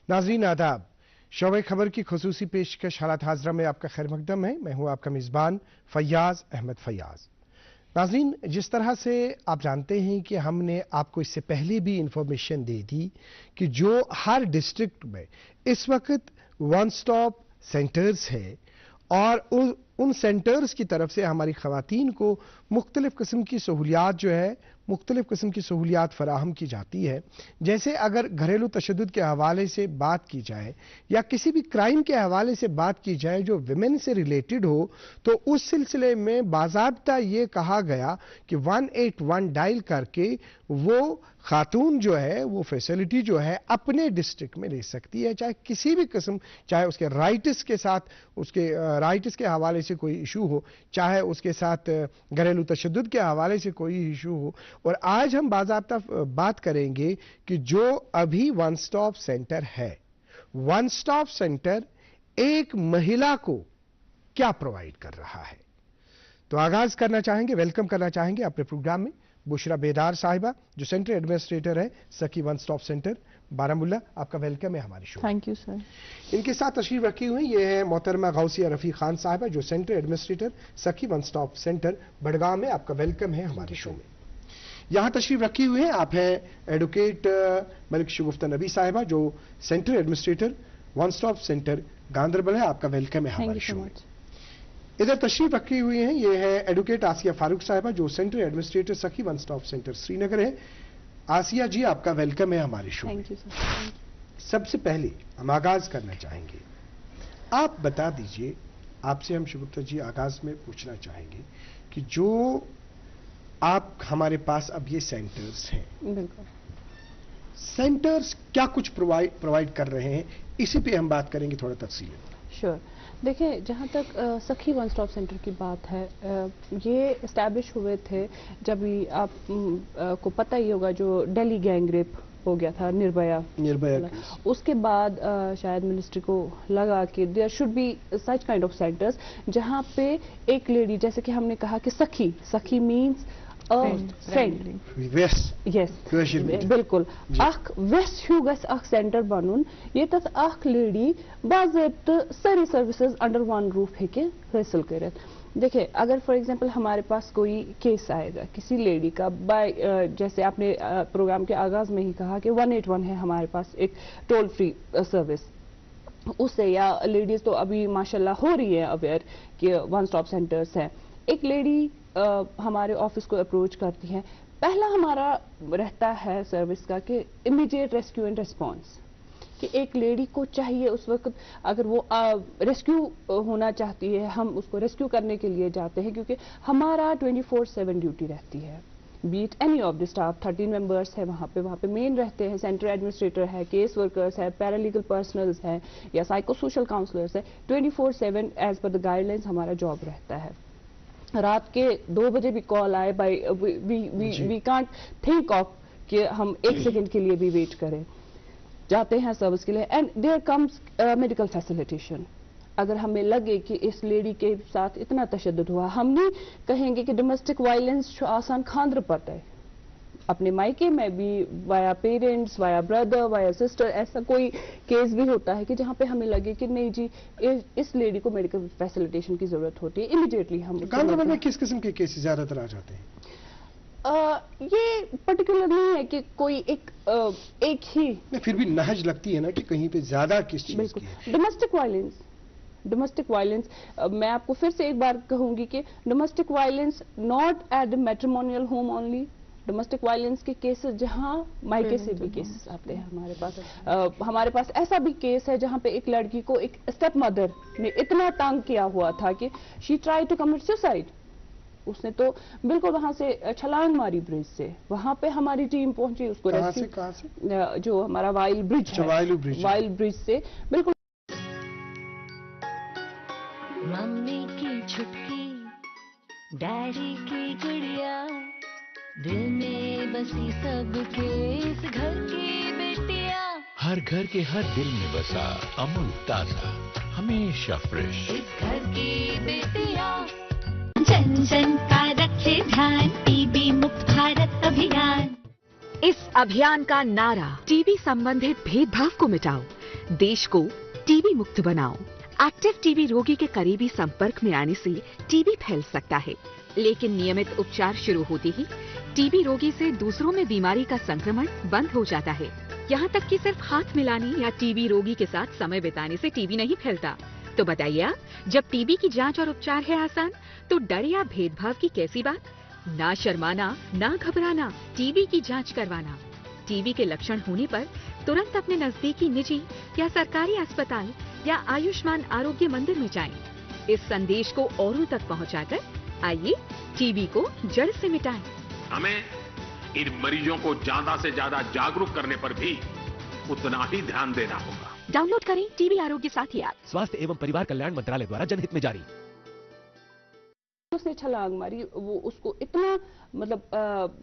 नाज़रीन आदाब, शोबे खबर की खुसूसी पेशकश हालात हाजरा में आपका खैर मकदम है। मैं हूं आपका मेज़बान फैयाज अहमद फैयाज। नाज़रीन, जिस तरह से आप जानते हैं कि हमने आपको इससे पहले भी इंफॉर्मेशन दे दी कि जो हर डिस्ट्रिक्ट में इस वक्त वन स्टॉप सेंटर्स है और उन सेंटर्स की तरफ से हमारी ख़वातीन को मुख्तलिफ़ किस्म की सहूलियात जो है मुख्तलिफ़ किस्म की सहूलियात फराहम की जाती है। जैसे अगर घरेलू तशद्दुद के हवाले से बात की जाए या किसी भी क्राइम के हवाले से बात की जाए जो विमेन से रिलेटेड हो, तो उस सिलसिले में बाज़ाब्ता ये कहा गया कि 181 डायल करके वो खातून जो है वो फैसिलिटी जो है अपने डिस्ट्रिक्ट में ले सकती है, चाहे किसी भी किस्म, चाहे उसके राइट्स के साथ, उसके राइट्स के हवाले से कोई इशू हो, चाहे उसके साथ घरेलू तशद्दुद के हवाले से कोई इशू हो। और आज हम बाज़ाब्ता बात करेंगे कि जो अभी वन स्टॉप सेंटर है, वन स्टॉप सेंटर एक महिला को क्या प्रोवाइड कर रहा है। तो आगाज करना चाहेंगे, वेलकम करना चाहेंगे अपने प्रोग्राम में बुशरा बेदार साहिबा, जो सेंटर एडमिनिस्ट्रेटर है सखी वन स्टॉप सेंटर बारामुल्ला। आपका वेलकम है हमारे शो। Thank you sir. इनके साथ तशरीफ रखी हुई ये है मोहतरमा गौसिया रफीक खान साहिबा, जो सेंटर एडमिनिस्ट्रेटर सखी वन स्टॉप सेंटर बड़गांव में। आपका वेलकम है हमारे शो में। यहाँ तशरीफ रखी हुई है आप हैं एडवोकेट मलिक शगुफ्ता नबी साहिबा, जो centre administrator one stop centre Ganderbal है। आपका वेलकम है हमारे शो में। इधर तशरीफ रखी हुई हैं ये है एडवोकेट आसिया फारूक साहिबा, जो सेंटर एडमिनिस्ट्रेटर सखी वन स्टॉप सेंटर श्रीनगर है। आसिया जी, आपका वेलकम है हमारे शो में। सबसे पहले हम आगाज करना चाहेंगे, आप बता दीजिए, आपसे हम शगुफ्ता जी आगाज में पूछना चाहेंगे कि जो आप हमारे पास अब ये सेंटर्स हैं, सेंटर्स क्या कुछ प्रोवाइड कर रहे हैं, इसी पे हम बात करेंगे थोड़ा तफसील। श्योर। देखिए, जहाँ तक सखी वन स्टॉप सेंटर की बात है, ये इस्टेब्लिश हुए थे जब भी आप को पता ही होगा जो दिल्ली गैंग रेप हो गया था, निर्भया उसके बाद शायद मिनिस्ट्री को लगा कि there should be such kind of centres जहाँ पे एक लेडी, जैसे कि हमने कहा कि सखी मीन्स फ्रेंड, यस बिल्कुल अख वेस हू गस अख सेंटर बनून ये तथ अख लेडी बाज़ाब्त सारी सर्विसेज अंडर वन रूफ हेके हासिल करित। देखिए, अगर फॉर एग्जांपल हमारे पास कोई केस आएगा किसी लेडी का, बाय जैसे आपने प्रोग्राम के आगाज में ही कहा कि 181 है हमारे पास एक टोल फ्री सर्विस, उससे या लेडीज तो अभी माशाल्लाह हो रही है अवेयर कि वन स्टॉप सेंटर्स हैं। एक लेडी हमारे ऑफिस को अप्रोच करती है, पहला हमारा रहता है सर्विस का कि इमीडिएट रेस्क्यू एंड रिस्पांस, कि एक लेडी को चाहिए उस वक्त अगर वो रेस्क्यू होना चाहती है, हम उसको रेस्क्यू करने के लिए जाते हैं, क्योंकि हमारा 24/7 ड्यूटी रहती है। Be it any of the staff, 13 members है वहाँ पे मेन रहते हैं, सेंटर एडमिनिस्ट्रेटर है, केस वर्कर्स है, पैरालीगल पर्सनल्स है या साइको सोशल काउंसलर्स है। 24/7 एज पर द गाइडलाइंस हमारा जॉब रहता है। रात के 2 बजे भी कॉल आए, by we can't think of कि हम 1 सेकंड के लिए भी वेट करें, जाते हैं सर्विस के लिए। And there comes medical facilitation. अगर हमें लगे कि इस लेडी के साथ इतना तशद्दुद हुआ, हम नहीं कहेंगे कि डोमेस्टिक वायलेंस आसान खांद्र पड़ता है, अपने मायके में भी via parents, via brother, via sister, ऐसा कोई केस भी होता है कि जहाँ पे हमें लगे कि नहीं जी इस लेडी को मेडिकल फैसिलिटेशन की जरूरत होती है, इमीडिएटली हम गांधरबल में किस किस्म के केसेस ज्यादातर आ जाते हैं? ये पर्टिकुलर नहीं है कि कोई एक ही, फिर भी नहज लगती है ना कि कहीं पे ज्यादा किस चीज की। डोमेस्टिक वायलेंस मैं आपको फिर से एक बार कहूंगी कि domestic violence not at the matrimonial home only, domestic violence के केसेस जहां मायके से भी केसेस आते हैं हमारे पास। हमारे पास ऐसा भी केस है जहां पे एक लड़की को एक स्टेप मदर ने इतना तंग किया हुआ था कि she try to commit suicide. उसने तो बिल्कुल वहां से छलांग मारी ब्रिज से, वहां पे हमारी टीम पहुंची उसको रेस्क्यू, कहां से? जो हमारा वाइल ब्रिज है, वाइल ब्रिज से बिल्कुल। मम्मी की छुटकी, डैडी की गुड़िया, दिल में बसी सबके इस घर की बेटिया, हर घर के हर दिल में बसा अमूल ताजा, हमेशा फ्रेश। इस घर की बेटिया, जन जन का रखे ध्यान, टीबी मुक्त भारत अभियान। इस अभियान का नारा टीबी संबंधित भेदभाव को मिटाओ, देश को टीबी मुक्त बनाओ। एक्टिव टीबी रोगी के करीबी संपर्क में आने से टीबी फैल सकता है, लेकिन नियमित उपचार शुरू होते ही टीबी रोगी से दूसरों में बीमारी का संक्रमण बंद हो जाता है। यहाँ तक कि सिर्फ हाथ मिलाने या टीबी रोगी के साथ समय बिताने से टीबी नहीं फैलता। तो बताइए आप, जब टीबी की जांच और उपचार है आसान, तो डर या भेदभाव की कैसी बात? ना शर्माना, ना घबराना, टीबी की जांच करवाना। टीबी के लक्षण होने पर तुरंत अपने नजदीकी निजी या सरकारी अस्पताल या आयुष्मान आरोग्य मंदिर में जाएं। इस संदेश को औरों तक पहुंचाकर आइए टीबी को जड़ से मिटाएं। हमें इन मरीजों को ज्यादा से ज्यादा जागरूक करने पर भी उतना ही ध्यान देना होगा। डाउनलोड करें टीबी आरोग्य साथी ऐप। स्वास्थ्य एवं परिवार कल्याण मंत्रालय द्वारा जनहित में जारी। उसने छलांग मारी, वो उसको इतना मतलब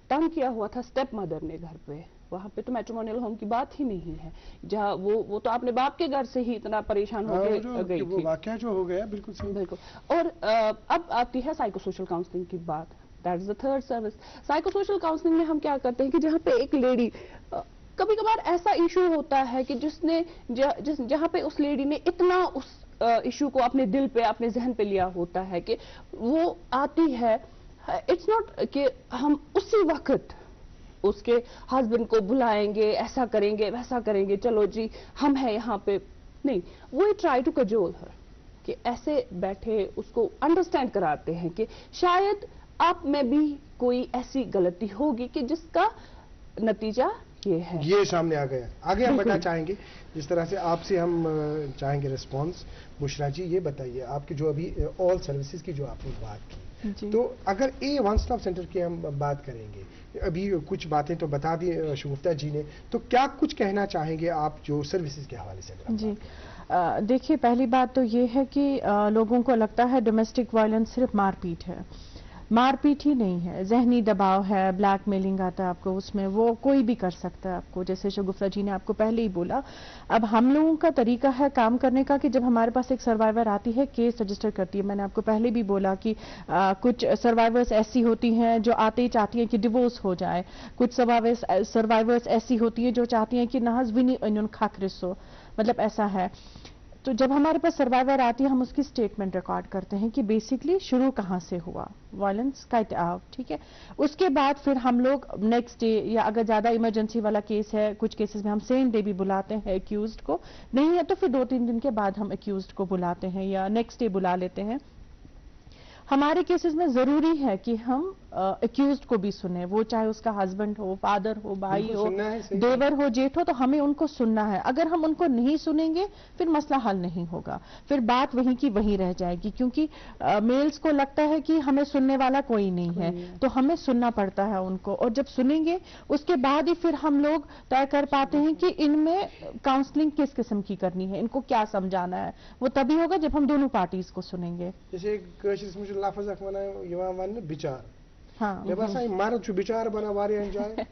तंग किया हुआ था स्टेप मदर ने घर पे। वहाँ पे तो मैट्रिमोनियल होम की बात ही नहीं है, जहाँ वो तो अपने बाप के घर से ही इतना परेशान हो गई वो थी। वाकया जो हो गया, बिल्कुल सही। बिल्कुल। और अब आती है साइको सोशल काउंसलिंग की बात। That is the third service. Psycho social counselling में हम क्या करते हैं कि जहाँ पे एक लेडी, कभी कभार ऐसा इशू होता है कि जहाँ पे उस लेडी ने इतना उस इशू को अपने दिल पे, अपने जहन पे लिया होता है कि वो आती है। इट्स नॉट कि हम उसी वक्त उसके हस्बैंड को बुलाएंगे, ऐसा करेंगे, वैसा करेंगे, चलो जी हम हैं यहाँ पे, नहीं। वो ट्राई टू कजोल हर कि ऐसे बैठे उसको अंडरस्टैंड कराते हैं कि शायद आप में भी कोई ऐसी गलती होगी कि जिसका नतीजा ये है, ये सामने आ गया। आगे हम बढ़ना चाहेंगे, जिस तरह से आपसे हम चाहेंगे रिस्पांस। बुशरा जी, ये बताइए, आपकी जो अभी ऑल सर्विसेज की जो आपने बात की, तो अगर ए वन स्टॉप सेंटर की हम बात करेंगे, अभी कुछ बातें तो बता दी शगुफ्ता जी ने, तो क्या कुछ कहना चाहेंगे आप जो सर्विसेज के हवाले से? जी देखिए, पहली बात तो ये है कि लोगों को लगता है डोमेस्टिक वायलेंस सिर्फ मारपीट है। मारपीट ही नहीं है, जहनी दबाव है, ब्लैकमेलिंग आता है आपको, उसमें वो कोई भी कर सकता है आपको। जैसे शगुफ्ता जी ने आपको पहले ही बोला, अब हम लोगों का तरीका है काम करने का कि जब हमारे पास एक सर्वाइवर आती है, केस रजिस्टर करती है। मैंने आपको पहले भी बोला कि कुछ सर्वाइवर्स ऐसी होती हैं जो आते ही चाहती हैं कि डिवोर्स हो जाए, कुछ सर्वाइवर्स ऐसी होती हैं जो चाहती हैं कि नहज विनी इन्होंने खाकरिसो, मतलब ऐसा है। तो जब हमारे पास सर्वाइवर आती है, हम उसकी स्टेटमेंट रिकॉर्ड करते हैं कि बेसिकली शुरू कहाँ से हुआ वायलेंस का, ठीक है। उसके बाद फिर हम लोग नेक्स्ट डे, या अगर ज्यादा इमरजेंसी वाला केस है, कुछ केसेस में हम सेम डे भी बुलाते हैं एक्यूज्ड को, नहीं है तो फिर 2-3 दिन के बाद हम एक्यूज्ड को बुलाते हैं या नेक्स्ट डे बुला लेते हैं। हमारे केसेस में जरूरी है कि हम एक्यूज्ड को भी सुने, वो चाहे उसका हस्बैंड हो, फादर हो, भाई हो, देवर हो, जेठ हो, तो हमें उनको सुनना है। अगर हम उनको नहीं सुनेंगे फिर मसला हल नहीं होगा, फिर बात वहीं की वहीं रह जाएगी, क्योंकि मेल्स को लगता है कि हमें सुनने वाला कोई नहीं है, तो हमें सुनना पड़ता है उनको। और जब सुनेंगे उसके बाद ही फिर हम लोग तय कर पाते हैं कि इनमें काउंसलिंग किस किस्म की करनी है, इनको क्या समझाना है। वो तभी होगा जब हम दोनों पार्टीज को सुनेंगे। जैसे लफ्ज़ विचार, हाँ, मारो विचार बना वारे enjoy,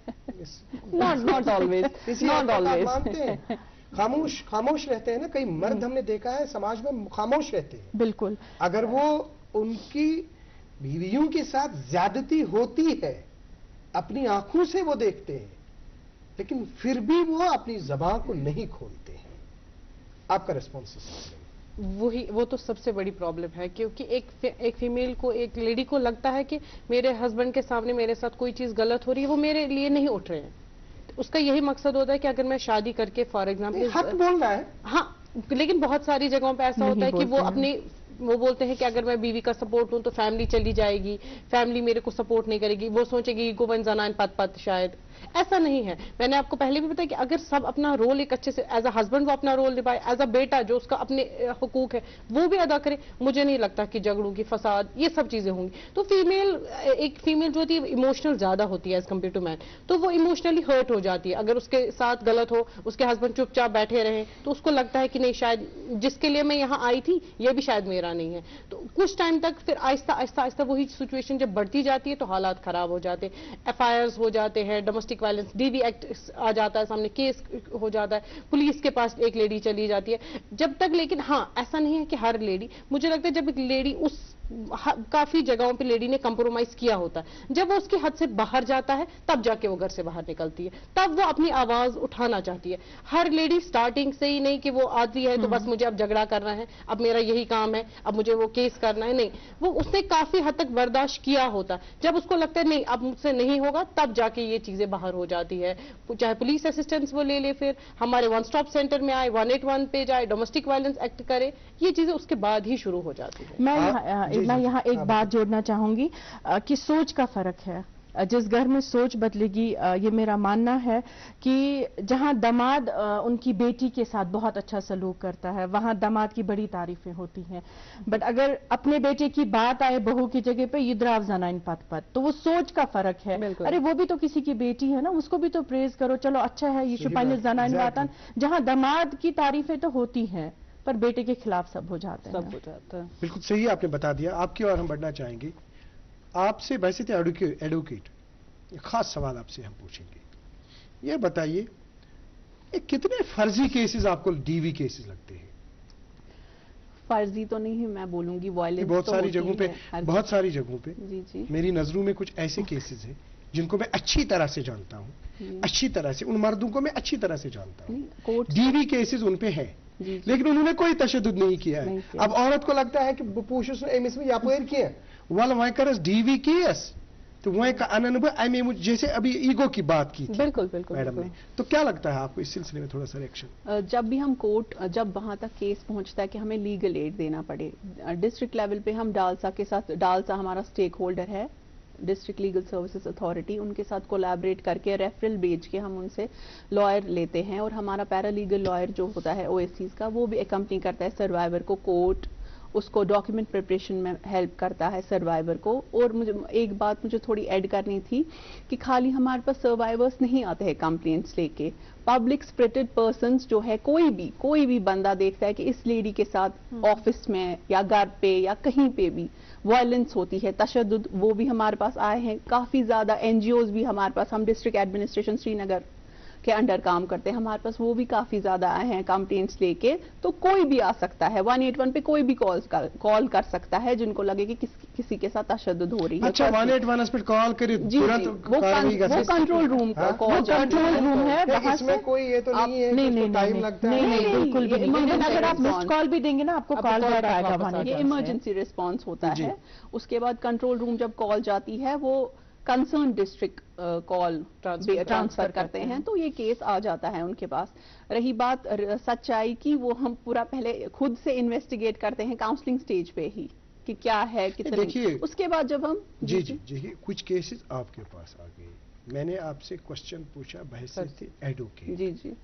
not always, not always। मानते हैं, खामोश रहते हैं ना। कई मर्द हमने देखा है समाज में खामोश रहते हैं। बिल्कुल। अगर वो उनकी बीवियों के साथ ज्यादती होती है, अपनी आंखों से वो देखते हैं, लेकिन फिर भी वो अपनी ज़बान को नहीं खोलते हैं। आपका रिस्पॉन्स? वो तो सबसे बड़ी प्रॉब्लम है, क्योंकि एक फीमेल को, एक लेडी को लगता है कि मेरे हस्बैंड के सामने मेरे साथ कोई चीज गलत हो रही है, वो मेरे लिए नहीं उठ रहे हैं। उसका यही मकसद होता है कि अगर मैं शादी करके फॉर एग्जाम्पल हक बोलना है, हाँ, लेकिन बहुत सारी जगहों पे ऐसा होता है कि वो बोलते हैं कि अगर मैं बीवी का सपोर्ट हूं तो फैमिली चली जाएगी, फैमिली मेरे को सपोर्ट नहीं करेगी, वो सोचेगी गोवन जनान पत शायद। ऐसा नहीं है। मैंने आपको पहले भी बताया कि अगर सब अपना रोल एक अच्छे से, एज अ हस्बैंड वो अपना रोल निभाए, एज अ बेटा जो उसका अपने हुकूक है वो भी अदा करे, मुझे नहीं लगता कि झगड़ों की, फसाद, ये सब चीजें होंगी। तो एक फीमेल जो होती है इमोशनल ज्यादा होती है एज कम्पेयर टू मैन, तो वो इमोशनली हर्ट हो जाती है। अगर उसके साथ गलत हो, उसके हस्बैंड चुपचाप बैठे रहे, तो उसको लगता है कि नहीं, शायद जिसके लिए मैं यहाँ आई थी ये भी शायद मेरा नहीं है। तो कुछ टाइम तक फिर आहिस्ता आहिस्ता आहिस्ता वही सिचुएशन जब बढ़ती जाती है तो हालात खराब हो जाते हैं, FIRs हो जाते हैं, डोमेस्टिक वायलेंस DV एक्ट आ जाता है सामने, केस हो जाता है, पुलिस के पास एक लेडी चली जाती है। जब तक, लेकिन हाँ, ऐसा नहीं है कि हर लेडी, मुझे लगता है जब एक लेडी उस काफी जगहों पे लेडी ने कंप्रोमाइज किया होता है। जब वो उसकी हद से बाहर जाता है तब जाके वो घर से बाहर निकलती है, तब वो अपनी आवाज उठाना चाहती है। हर लेडी स्टार्टिंग से ही नहीं कि वो आती है तो बस मुझे अब झगड़ा करना है, अब मेरा यही काम है, अब मुझे वो केस करना है, नहीं, वो उसने काफी हद तक बर्दाश्त किया होता है। जब उसको लगता है नहीं अब मुझसे नहीं होगा, तब जाके ये चीजें बाहर हो जाती है। चाहे पुलिस असिस्टेंस वो ले, फिर हमारे वन स्टॉप सेंटर में आए, 181 पे जाए, डोमेस्टिक वायलेंस एक्ट करे, ये चीजें उसके बाद ही शुरू हो जाती है। मैं यहाँ एक बात जोड़ना चाहूंगी कि सोच का फर्क है। जिस घर में सोच बदलेगी, ये मेरा मानना है कि जहां दामाद उनकी बेटी के साथ बहुत अच्छा सलूक करता है, वहां दामाद की बड़ी तारीफें होती हैं। बट अगर अपने बेटे की बात आए बहू की जगह पे युद्राव जनाइन पत पत, तो वो सोच का फर्क है। अरे वो भी तो किसी की बेटी है ना, उसको भी तो प्रेज करो, चलो अच्छा है ये शुपाइन जनाइन बातन। जहां दामाद की तारीफें तो होती हैं पर बेटे के खिलाफ सब हो जाते हैं। बिल्कुल सही आपने बता दिया। आपकी ओर हम बढ़ना चाहेंगे। आपसे वैसे तो एडवोकेट, खास सवाल आपसे हम पूछेंगे। ये बताइए कितने फर्जी केसेस आपको डीवी केसेस लगते हैं? फर्जी तो नहीं है, मैं बोलूंगी वायलेंस बहुत सारी जगहों पे, बहुत सारी जगहों पे जी मेरी नजरों में कुछ ऐसे केसेस हैं जिनको मैं अच्छी तरह से जानता हूं, अच्छी तरह से, उन मर्दों को मैं अच्छी तरह से जानता हूं। डीवी केसेस उन पे है, लेकिन उन्होंने कोई तशद्दुद नहीं किया है। अब औरत को लगता है कि पुरुष एमिस में यापोर किया वल वह कर डीवी केस, तो वह का अनन जैसे अभी ईगो की बात की थी बिल्कुल बिल्कुल मैडम ने, तो क्या लगता है आपको इस सिलसिले में थोड़ा सा रिएक्शन? जब भी हम कोर्ट, जब वहां तक केस पहुंचता है कि हमें लीगल एड देना पड़े, डिस्ट्रिक्ट लेवल पे हम डालसा के साथ, डालसा हमारा स्टेक होल्डर है, डिस्ट्रिक्ट लीगल सर्विसेज अथॉरिटी, उनके साथ कोलैबोरेट करके रेफरल भेज के हम उनसे लॉयर लेते हैं, और हमारा पैरालीगल लॉयर जो होता है ओएससीज का, वो भी एकम्पनी करता है सर्वाइवर को कोर्ट, उसको डॉक्यूमेंट प्रिपरेशन में हेल्प करता है सर्वाइवर को। और मुझे एक बात मुझे थोड़ी ऐड करनी थी कि खाली हमारे पास सर्वाइवर्स नहीं आते हैं कंप्लेंट्स लेके, पब्लिक स्पिरिटेड पर्सन्स जो है, कोई भी बंदा देखता है कि इस लेडी के साथ ऑफिस में या घर पे या कहीं पे भी वायलेंस होती है, तशद्दुद, वो भी हमारे पास आए हैं काफी ज्यादा। एनजीओज भी हमारे पास, हम डिस्ट्रिक्ट एडमिनिस्ट्रेशन श्रीनगर के अंडर काम करते हैं, हमारे पास वो भी काफी ज्यादा आए हैं कंप्लेंट्स लेके। तो कोई भी आ सकता है, 181 पे कोई भी कॉल कर सकता है जिनको लगे कि किसी के साथ तशद्दुद हो रही है। अच्छा, 181 पे कॉल करे तुरंत वो कंट्रोल रूम का कॉल, कंट्रोल रूम है, वहां से कोई ये तो नहीं है कि टाइम लगता है। नहीं, बिल्कुल भी नहीं। अगर आप मिस्ड कॉल भी देंगे ना, आपको कॉल बैक आएगा। ये इमरजेंसी रिस्पॉन्स होता है। उसके बाद कंट्रोल रूम जब कॉल जाती है, वो कंसर्न डिस्ट्रिक्ट कॉल ट्रांसफर करते हैं, तो ये केस आ जाता है उनके पास। रही बात सच्चाई की, वो हम पूरा पहले खुद से इन्वेस्टिगेट करते हैं काउंसलिंग स्टेज पे ही कि क्या है कितने, उसके बाद जब हम जी कुछ केसेस आपके पास आ गए। मैंने आपसे क्वेश्चन पूछा बहैसियत एडवोकेट, जी,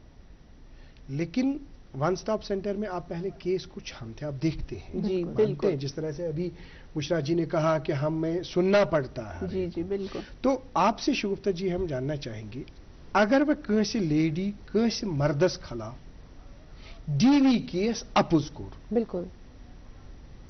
लेकिन वन स्टॉप सेंटर में आप पहले केस को छानते, आप देखते हैं, जी बिल्कुल, जिस तरह से अभी मुशरा जी ने कहा कि हमें सुनना पड़ता है। जी बिल्कुल। तो आपसे शगुफ्ता जी हम जानना चाहेंगे, अगर वह कैसे लेडी कैसे मर्दस खिलाफ डीवी केस अपोज कोर, बिल्कुल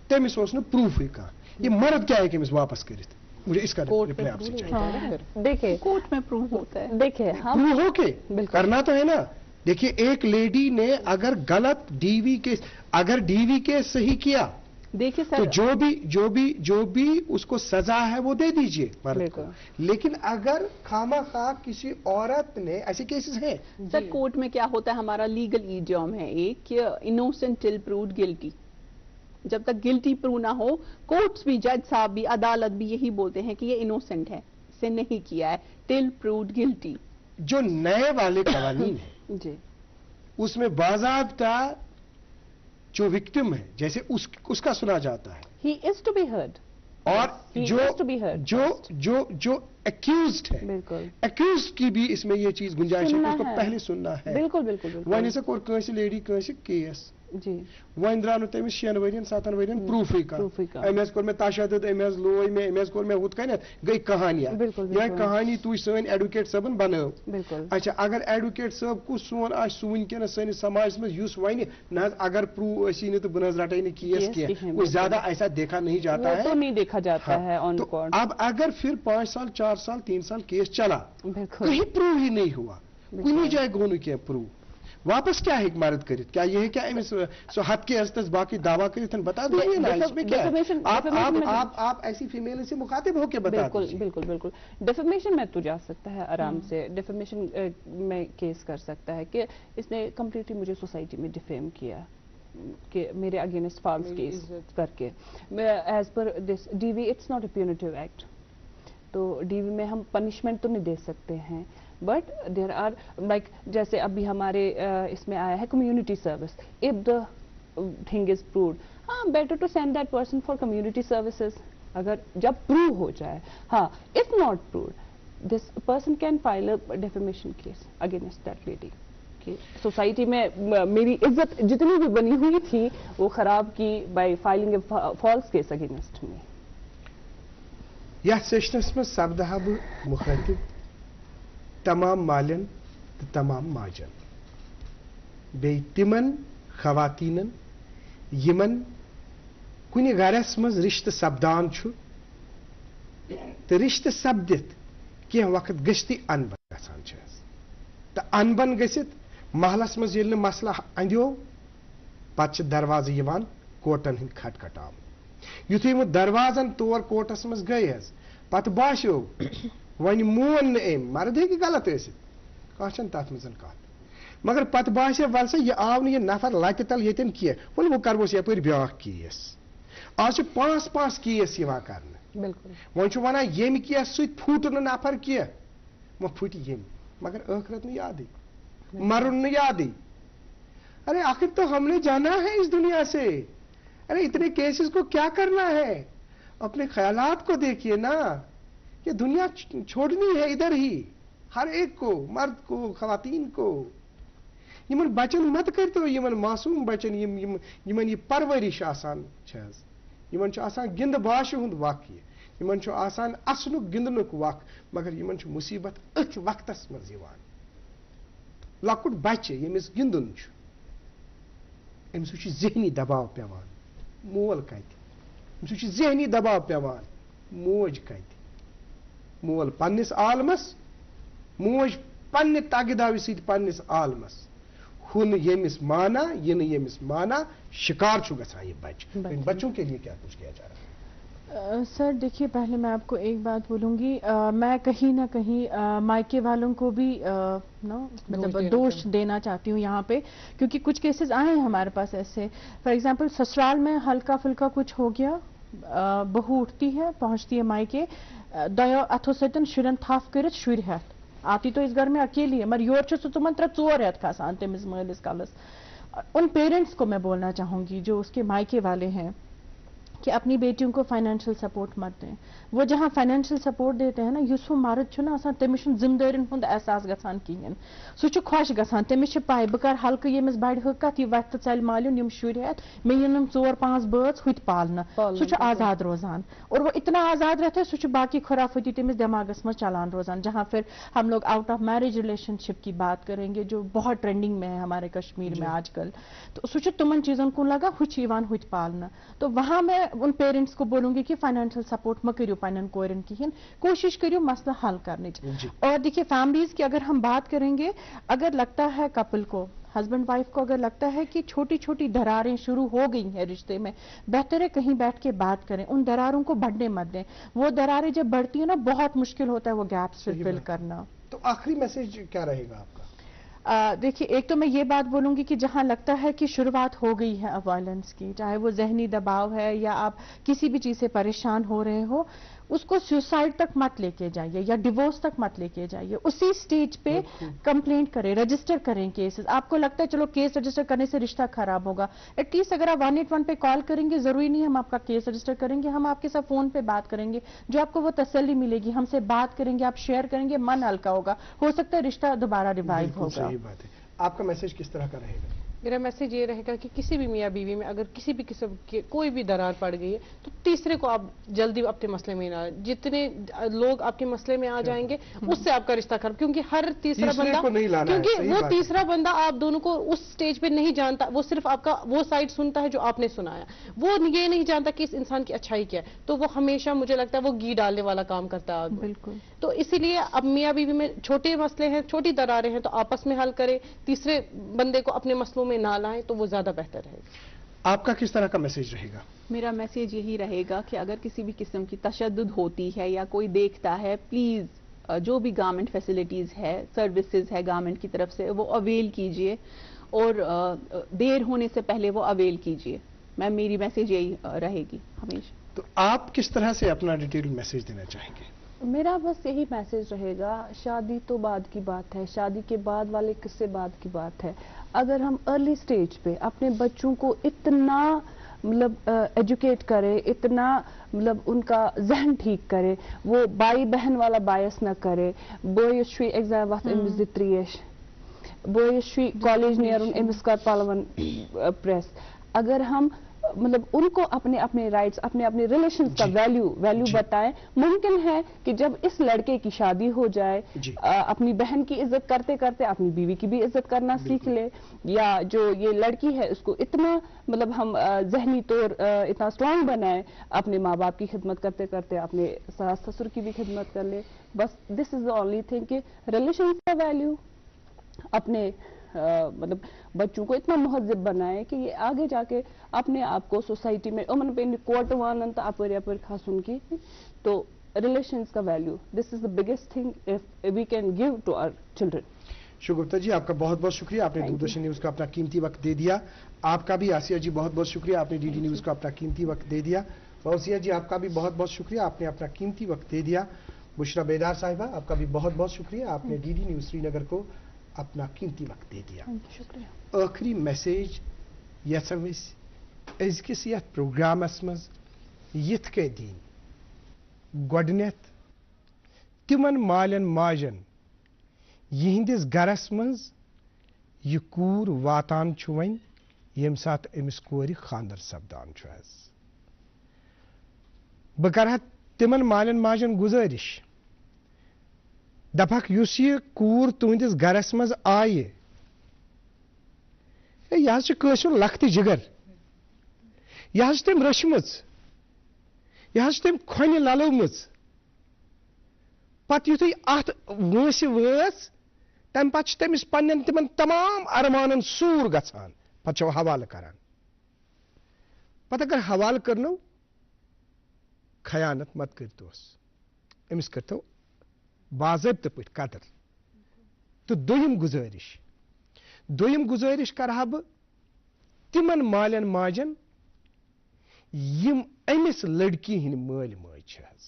तमिस प्रूफ ही कहा, ये मर्द क्या है कि वापस कर, मुझे इसका रिप्लाई आपसे चाहिए। देखिए कोर्ट में प्रूफ होता है, देखिए प्रूफ हो के करना तो है ना। देखिए एक लेडी ने अगर गलत डीवी केस, अगर डीवी केस सही किया, देखिए सर, तो जो भी उसको सजा है वो दे दीजिए मर्द को। लेकिन अगर खामा किसी औरत ने, ऐसे केसेस हैं सर कोर्ट में क्या होता है, हमारा लीगल इडियम है एक कि इनोसेंट टिल प्रूव्ड गिल्टी। जब तक गिल्टी प्रूव ना हो, कोर्ट्स भी, जज साहब भी, अदालत भी यही बोलते हैं कि ये इनोसेंट है, इससे नहीं किया है, टिल प्रूव्ड गिल्टी। जो नए वाले कवानीन है जी, उसमें बाज़ाब्ता जो विक्टिम है, जैसे उसका सुना जाता है, he is to be heard, और जो एक्यूज्ड है, बिल्कुल एक्यूज्ड की भी इसमें ये चीज गुंजाइश है, उसको पहले सुनना है। बिल्कुल वन से कोई लेडी कैसे केस जी, वन द्राव तमिस 6 वन 7 वन प्रूफी का अमेज कोर में तशद्दुद, अमेज लोय में, अमेज कोर में हुत कन गई कहानियां, यह कहानी तु सन एडवोकेट सबन बनाओ। अच्छा, अगर एडवोकेट सब को सोन आज सुन के सन समाज में युस वन न, अगर प्रूफ ऐसी नहीं तो बनज रटे ने केस किया, कुछ ज्यादा ऐसा देखा नहीं जाता है, तो नहीं देखा जाता है ऑन कोर्ट। अब अगर फिर 5 साल 4 साल 3 साल केस चला, कहीं प्रूव ही नहीं हुआ, कुछ जाए गोनु किया प्रूव, واپس کیا ہے مرد کرت کیا یہ ہے کیا سو حد کے عرصہ باقی دعویٰ کرت بتا دیجیے نا اس میں کیا ہے آپ ایسی فیمیل سے مخاطب ہو کے بتا دیجیے. بالکل ڈیفیمیشن میں تو جا سکتا ہے آرام سے, ڈیفیمیشن میں کیس کر سکتا ہے کہ اس نے کمپلیٹلی مجھے سوسائٹی میں ڈیفیم کیا کہ میرے اگینسٹ فالس کیس کر کے. As per this D V it's not a punitive act, تو ڈی وی میں ہم پنشمنٹ تو نہیں دے سکتے ہیں, بٹ دیر آر لائک جیسے ابھی ہمارے اس میں آیا ہے community service, if the thing is proved, ہاں better to send that person for community services اگر جب پروو ہو جائے. ہاں if not proved this person can file a defamation case against that lady. Society میں میری عزت جتنی بھی بنی ہوئی تھی وہ خراب کی by filing a false case against me. یا سیشنس میں سپدہ بہ مخاطب تمام مالین تو تمام ماجن بی تمن خواتینن یمن کن گرس مز رشتہ سپدان تو رشتہ سپدت کی وقت گشتی ان بن گژھان تو ان بن گژھت محلس مز ییٚلہِ نہٕ مسلہ اندیو پتہ دروازٕ یوان کوٹن ہند کھٹکھٹاو. یُتھُے وہ دروازن طور کوٹس مز گئی حظ پتہ باسیو ون مون نہٕ أمۍ مرد ہیٚکہِ غلط ٲسِتھ کانٛہہ چھنہٕ تتھ منٛز کتھ مگر پتہ باسیو ول سا یہ آو نہٕ یہِ نفر لتہِ تل ییٚتٮ۪ن کینٛہہ ول وۄنۍ کرہوس یپٲرۍ بیٛاکھ کیس. آز چھِ 5 کیس یِوان کرنہٕ. بالکل وۄنۍ چھُ ونان ییٚمہِ کیس سۭتۍ پھُٹ نہٕ نفر کینٛہہ وۄنۍ پھٕٹہِ ییٚمہِ مگر ٲخرت نہٕ یادٕے مرن نہ یادی. ارے آخر تو ہم نے جانا ہے اس دنیا سے, ارے اتنے کیسز کو کیا کرنا ہے, اپنے خیالات کو دیکھیے نا. یہ دنیا چھوڑنی ہے ادھر ہی ہر ایک کو, مرد کو خواتین کو. یمن بچن مت کرتو یمن معصوم بچن یمن یہ پرورش آسان چھز یمن چھ آسان گند باش ہند وقت یمن چھ آسان اسنک گندنک وقت مگر یمن چھ مصیبت اتھ وقتس مز یوان. لکٹ بچہ یمس گندن امس ذہنی دباؤ پیوان مول کت امس ذہنی دباؤ پیوان موج کت مول پنس عالمس موج پنہ تگداوی سۭتۍ پنس عالمس ہن یمس مانا یہ یمس مانا شکار چھُ گژھان یہ بچہ. ان بچوں کے لیے کیا کچھ کیا جا رہا ہے؟ سر دیکھیے پہلے میں آپ کو ایک بات بولوں گی, میں کہیں نہ کہیں مائکے والوں کو بھی مطلب دوش دینا چاہتی ہوں یہاں پہ, کیونکہ کچھ کیسز آئے ہیں ہمارے پاس ایسے. فار ایگزامپل سسرال میں ہلکا پھلکا کچھ ہو گیا, بہو اٹھتی ہے پہنچتی ہے مائکے, دو اتھو سن شرین تھپ کرت شر ہتھ آتی تو اس گھر میں اکیلی ہے مگر یور سو تمن 3-4 ہتھ کھسان تمس مالس کلس. ان پیرنٹس کو میں بولنا چاہوں گی جو اس کے مائکے والے ہیں کہ اپنی بیٹیوں کو فائنینشیل سپورٹ مت دیں. وہ جہاں فائنینشیل سپورٹ دیتے ہیں نا یس وہ مرد چھنا آسان تمس ذمہ دارین ہند احساس گژھان کہین, سہ خوش گژھان تمس پاے بہ کر ہلکہ یمس بڑ حقت یہ وتھ ژل مالن یم شر ہتھ مے ین 4-5 بٲژ ہُتہِ پالنہ سہ آزاد روزان. اور وہ اتنا آزاد رہتا ہے سہ باقی خرافتی تمس دماغس میں چلان روزان. جہاں پھر ہم لوگ آؤٹ آف میرج ریلیشن شپ کی بات کریں گے جو بہت ٹرینڈنگ میں ہے ہمارے کشمیر میں آج کل, تو سہ تمن چیزن کن لگا ہُتہِ پالنہ. تو وہاں میں ان پیرنٹس کو بولوں گی کہ فائنینشیل سپورٹ مہ کرو پنن کورن کہین, کوشش کرو مسئلہ حل کرنے. اور دیکھیے فیملیز کی اگر ہم بات کریں گے, اگر لگتا ہے کپل کو ہسبینڈ وائف کو اگر لگتا ہے کہ چھوٹی چھوٹی دراریں شروع ہو گئی ہیں رشتے میں, بہتر ہے کہیں بیٹھ کے بات کریں, ان دراروں کو بڑھنے مت دیں. وہ دراریں جب بڑھتی ہیں نا بہت مشکل ہوتا ہے وہ گیپس فل کرنا. تو آخری میسج کیا رہے گا آپ کا؟ دیکھیے ایک تو میں یہ بات بولوں گی کہ جہاں لگتا ہے کہ شروعات ہو گئی ہے وائلنس کی, چاہے وہ ذہنی دباؤ ہے یا آپ کسی بھی چیز سے پریشان ہو رہے ہو, اس کو سوسائڈ تک مت لے کے جائیے یا ڈیورس تک مت لے کے جائیے. اسی سٹیج پہ کمپلینٹ کریں, رجسٹر کریں کیسز. آپ کو لگتا ہے چلو کیس رجسٹر کرنے سے رشتہ خراب ہوگا, ایٹ لیسٹ اگر آپ 181 پہ کال کریں گے, ضروری نہیں ہم آپ کا کیس رجسٹر کریں گے, ہم آپ کے ساتھ فون پہ بات کریں گے, جو آپ کو وہ تسلی ملے گی, ہم سے بات کریں گے, آپ شیئر کریں گے, من ہلکا ہوگا, ہو سکتا ہے رشتہ دوبارہ ریوائیو ہوگا. صحیح بات ہے. آپ کا میسج کس طرح کا رہے گا؟ میرا میسج یہ رہے گا کہ کسی بھی میاں بیوی میں اگر کسی بھی قسم کی کوئی بھی درار پڑ گئی ہے تو تیسرے کو آپ جلدی اپنے مسئلے میں نہ, جتنے لوگ آپ کے مسئلے میں آ جائیں گے اس سے آپ کا رشتہ خراب, کیونکہ ہر تیسرا بندہ, کیونکہ وہ تیسرا بندہ آپ دونوں کو اس سٹیج پہ نہیں جانتا, وہ صرف آپ کا وہ سائڈ سنتا ہے جو آپ نے سنایا, وہ یہ نہیں جانتا کہ اس انسان کی اچھائی کیا ہے, تو وہ ہمیشہ مجھے لگتا ہے وہ گھی ڈالنے والا کام کرتا ہے. بالکل تو اسی لیے اب میاں بیوی میں چھوٹے مسئلے ہیں, چھوٹی دراریں ہیں, تو آپس میں حل کریں, تیسرے بندے کو اپنے مسئلوں میں نہ لائیں, تو وہ زیادہ بہتر رہے گا. آپ کا کس طرح کا میسج رہے گا؟ میرا میسج یہی رہے گا کہ اگر کسی بھی قسم کی تشدد ہوتی ہے یا کوئی دیکھتا ہے, پلیز جو بھی گورنمنٹ فیسلٹیز ہے, سروسز ہے گورنمنٹ کی طرف سے, وہ اویل کیجئے, اور دیر ہونے سے پہلے وہ اویل کیجئے. میری میسج یہی رہے گی ہمیشہ. تو آپ کس طرح سے اپنا ڈیٹیل میسج دینا چاہیں گے؟ میرا بس یہی میسج رہے گا, شادی تو بعد کی بات ہے, شادی کے بعد والے قصے بعد کی بات ہے. اگر ہم ارلی سٹیج پہ اپنے بچوں کو اتنا مطلب ایجوکیٹ کرے, اتنا مطلب ان کا ذہن ٹھیک کرے, وہ بھائی بہن والا باعث نہ کرے, بویس شوی ایگزام وقت امس د تریش, بویس شوی کالج نیرن امس کر پلون پریس. اگر ہم مطلب ان کو اپنے اپنے رائٹس, اپنے اپنے ریلیشنز کا ویلیو بتائیں, ممکن ہے کہ جب اس لڑکے کی شادی ہو جائے, اپنی بہن کی عزت کرتے کرتے اپنی بیوی کی بھی عزت کرنا سیکھ لے, یا جو یہ لڑکی ہے اس کو اتنا مطلب ہم ذہنی طور اتنا اسٹرانگ بنائیں, اپنے ماں باپ کی خدمت کرتے کرتے اپنے ساس سسر کی بھی خدمت کر لے. بس دس از دا اونلی تھنگ کہ ریلیشنز کا ویلیو, اپنے مطلب بچوں کو اتنا مہذب بنائے کہ یہ آگے جا کے اپنے آپ کو سوسائٹی میں امن پہ کوٹ وانن تو اپر اپر کھسن کی. تو ریلیشنز کا value, this is the biggest thing if we can give to our children. Shagufta ji آپ کا بہت بہت شکریہ, آپ نے دوردرشن نیوز کو اپنا قیمتی وقت دے دیا. آپ کا بھی آسیہ جی بہت بہت شکریہ, آپ نے ڈی ڈی نیوز کو اپنا قیمتی وقت دے دیا. فوزیہ جی آپ کا بھی بہت بہت شکریہ, آپ نے اپنا قیمتی وقت دے دیا. بشرا بیدار صاحبہ آپ کا بھی بہت بہت شکریہ, آپ نے ڈی ڈی نیوز سری نگر کو اپنا قیمتی وقت دے دیا. آخری میسیج یژھو أزکِس یتھ پروگرامس مز یِتھ کٔنۍ دِنۍ, گۄڈٕنیتھ تِمن مالٮ۪ن ماجن یِہنٛدِس گرس منٛز یہِ کوٗر واتان چھُ وۄنۍ ییٚمہِ ساتہٕ أمِس کورِ خانٛدر سپدان چھُ حظ. بہٕ کرٕ ہا تِمن مالٮ۪ن ماجن گُزٲرِش, دپکھ یُس یہِ کوٗر تُہنٛدِس گرس منٛز آیہِ, یہِ حظ چھِ کٲنٛسہِ ہُنٛد لختہٕ جگر, یہِ حظ چھِ تٔمۍ رٔچھمٕژ, یہِ حظ چھِ تٔمۍ کھۄنہِ للٲومٕژ. پتہٕ یُتھُے اتھ وٲنٛسہِ وٲژ, تمہِ پتہٕ چھِ تٔمِس پننٮ۪ن تِمن تمام ارمانن سوٗر گژھان, پتہٕ چھو حوالہٕ کران. پتہٕ اگر حوالہٕ کرنو, خیانت مت کٔرتوس, أمِس کٔرتو باضٲبطہٕ پٲٹھۍ قدر. تہٕ دوٚیِم گُزٲرِش کرٕ ہا بہٕ تِمن مالٮ۪ن ماجن یِم أمِس لڑکی ہٕنٛدۍ مٲلۍ ماجہِ چھِ حظ.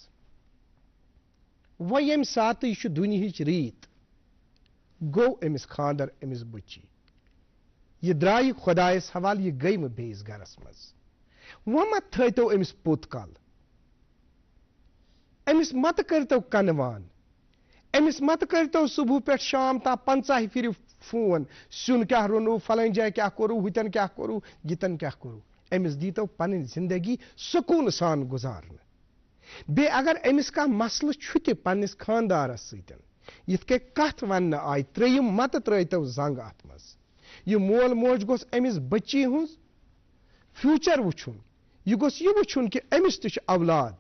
وۄنۍ ییٚمہِ ساتہٕ یہِ چھُ دُنیہٕچ ریٖت, گوٚو أمِس خانٛدر أمِس بٔچی, یہِ درٛایہِ خۄدایس حوالہٕ, یہِ گٔے وۄنۍ بیٚیِس گرس منٛز. وۄنۍ مہ تھٲیتو أمِس پوٚت کل, أمِس متہٕ کٔرتو کنوان, أمِس متہٕ کٔرتو صبح پٮ۪ٹھ شام تام 50 پھِرِ فون, سیُن کیٛاہ روٚنوٕ, فلٲنۍ جایہِ کیٛاہ کوٚروٕ, ہُتٮ۪ن کیٛاہ کوٚروٕ, یِتن کیٛاہ کوٚروٕ. أمِس دیٖتو پنٕنۍ زندگی سکوٗنہٕ سان گُزارنہٕ. بیٚیہِ اگر أمِس کانٛہہ مسلہٕ چھُ تہِ پننِس خانٛدارس سۭتۍ, یِتھ کٔنۍ کتھ وننہٕ آیہِ, ترٛیٚیِم متہٕ ترٲیتو زنٛگ اتھ منٛز. یہِ مول موج گوٚژھ أمِس بٔچی ہٕنٛز فیوٗچر وٕچھُن, یہِ گوٚژھ یہِ وٕچھُن کہِ أمِس تہِ چھُ اولاد,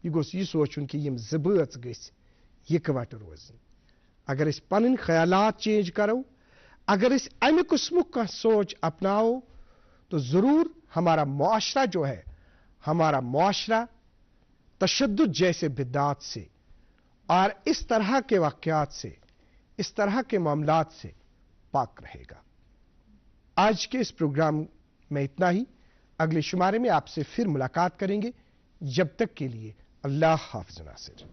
یہِ گوٚژھ یہِ سونٛچُن کہِ یِم زٕ بٲژ گٔژھۍ یِکوٹہٕ روزٕنۍ. اگر أسۍ پنٕنۍ خیالات چینج کرو, اگر أسۍ امہِ قٕسمُک کانٛہہ سونچ اپناو, تو ضرور ہمارا معاشرہ جو ہے, ہمارا معاشرہ تشدد جیسے بدعات سے اور اس طرح کے واقعات سے, اس طرح کے معاملات سے پاک رہے گا. آج کے اس پروگرام میں اتنا ہی. اگلے شمارے میں آپ سے پھر ملاقات کریں گے. جب تک کے لیے اللہ حافظ ناصر.